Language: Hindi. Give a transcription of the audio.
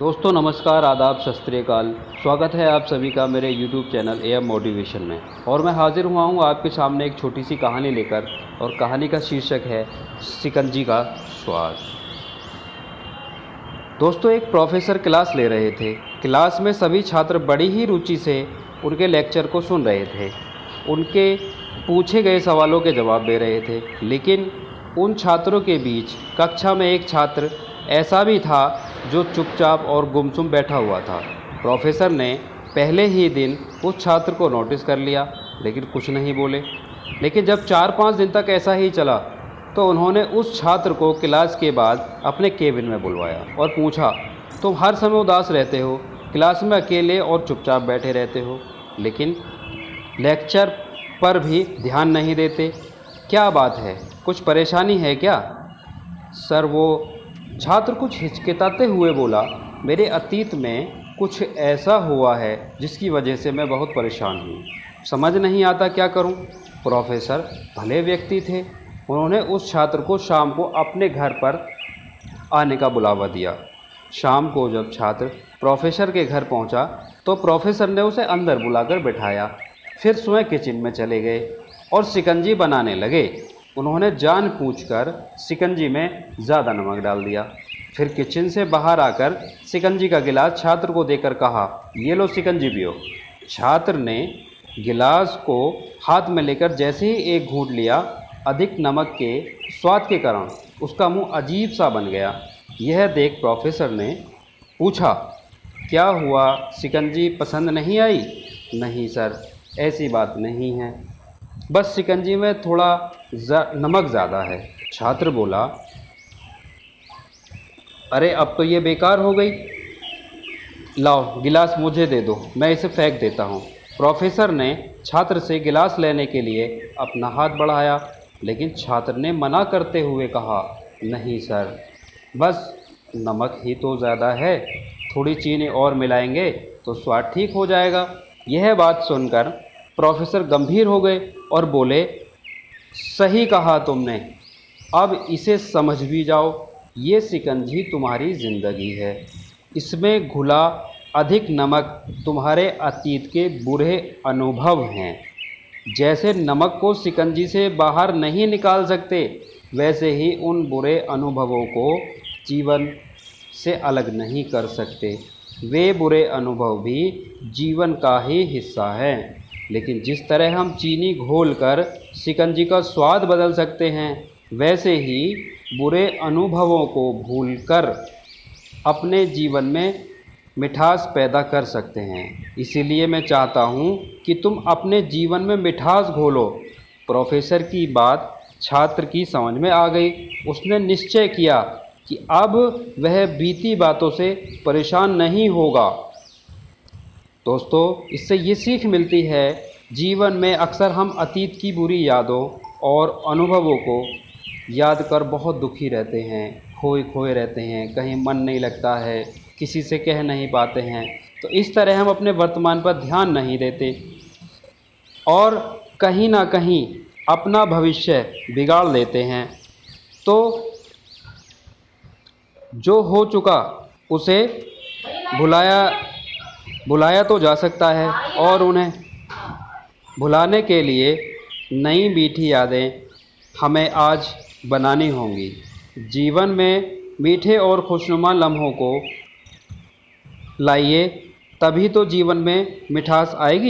दोस्तों नमस्कार, आदाब, सत श्री अकाल। स्वागत है आप सभी का मेरे YouTube चैनल AM मोटिवेशन में। और मैं हाजिर हुआ हूँ आपके सामने एक छोटी सी कहानी लेकर, और कहानी का शीर्षक है शिकंजी का स्वाद। दोस्तों, एक प्रोफेसर क्लास ले रहे थे। क्लास में सभी छात्र बड़ी ही रुचि से उनके लेक्चर को सुन रहे थे, उनके पूछे गए सवालों के जवाब दे रहे थे। लेकिन उन छात्रों के बीच कक्षा में एक छात्र ऐसा भी था जो चुपचाप और गुमसुम बैठा हुआ था। प्रोफेसर ने पहले ही दिन उस छात्र को नोटिस कर लिया, लेकिन कुछ नहीं बोले। लेकिन जब 4-5 दिन तक ऐसा ही चला तो उन्होंने उस छात्र को क्लास के बाद अपने केबिन में बुलवाया और पूछा, तुम हर समय उदास रहते हो, क्लास में अकेले और चुपचाप बैठे रहते हो, लेकिन लेक्चर पर भी ध्यान नहीं देते, क्या बात है? कुछ परेशानी है क्या? सर, वो छात्र कुछ हिचकिचाते हुए बोला, मेरे अतीत में कुछ ऐसा हुआ है जिसकी वजह से मैं बहुत परेशान हूँ, समझ नहीं आता क्या करूँ। प्रोफेसर भले व्यक्ति थे, उन्होंने उस छात्र को शाम को अपने घर पर आने का बुलावा दिया। शाम को जब छात्र प्रोफेसर के घर पहुँचा तो प्रोफेसर ने उसे अंदर बुलाकर बैठाया। फिर स्वयं किचन में चले गए और शिकंजी बनाने लगे। उन्होंने जानबूझकर शिकंजी में ज़्यादा नमक डाल दिया। फिर किचन से बाहर आकर शिकंजी का गिलास छात्र को देकर कहा, ये लो शिकंजी पियो। छात्र ने गिलास को हाथ में लेकर जैसे ही एक घूंट लिया, अधिक नमक के स्वाद के कारण उसका मुंह अजीब सा बन गया। यह देख प्रोफेसर ने पूछा, क्या हुआ, शिकंजी पसंद नहीं आई? नहीं सर, ऐसी बात नहीं है, बस शिकंजी में थोड़ा नमक ज़्यादा है। छात्र बोला, अरे अब तो ये बेकार हो गई, लाओ गिलास मुझे दे दो, मैं इसे फेंक देता हूँ। प्रोफेसर ने छात्र से गिलास लेने के लिए अपना हाथ बढ़ाया, लेकिन छात्र ने मना करते हुए कहा, नहीं सर, बस नमक ही तो ज़्यादा है, थोड़ी चीनी और मिलाएंगे तो स्वाद ठीक हो जाएगा। यह बात सुनकर प्रोफेसर गंभीर हो गए और बोले, सही कहा तुमने, अब इसे समझ भी जाओ, ये शिकंजी तुम्हारी ज़िंदगी है, इसमें घुला अधिक नमक तुम्हारे अतीत के बुरे अनुभव हैं। जैसे नमक को शिकंजी से बाहर नहीं निकाल सकते, वैसे ही उन बुरे अनुभवों को जीवन से अलग नहीं कर सकते। वे बुरे अनुभव भी जीवन का ही हिस्सा हैं। लेकिन जिस तरह हम चीनी घोलकर शिकंजी का स्वाद बदल सकते हैं, वैसे ही बुरे अनुभवों को भूलकर अपने जीवन में मिठास पैदा कर सकते हैं। इसीलिए मैं चाहता हूँ कि तुम अपने जीवन में मिठास घोलो। प्रोफेसर की बात छात्र की समझ में आ गई। उसने निश्चय किया कि अब वह बीती बातों से परेशान नहीं होगा। दोस्तों, इससे ये सीख मिलती है, जीवन में अक्सर हम अतीत की बुरी यादों और अनुभवों को याद कर बहुत दुखी रहते हैं, खोए खोए रहते हैं, कहीं मन नहीं लगता है, किसी से कह नहीं पाते हैं। तो इस तरह हम अपने वर्तमान पर ध्यान नहीं देते और कहीं ना कहीं अपना भविष्य बिगाड़ लेते हैं। तो जो हो चुका उसे भुलाया तो जा सकता है, और उन्हें भुलाने के लिए नई मीठी यादें हमें आज बनानी होंगी। जीवन में मीठे और खुशनुमा लम्हों को लाइए, तभी तो जीवन में मिठास आएगी।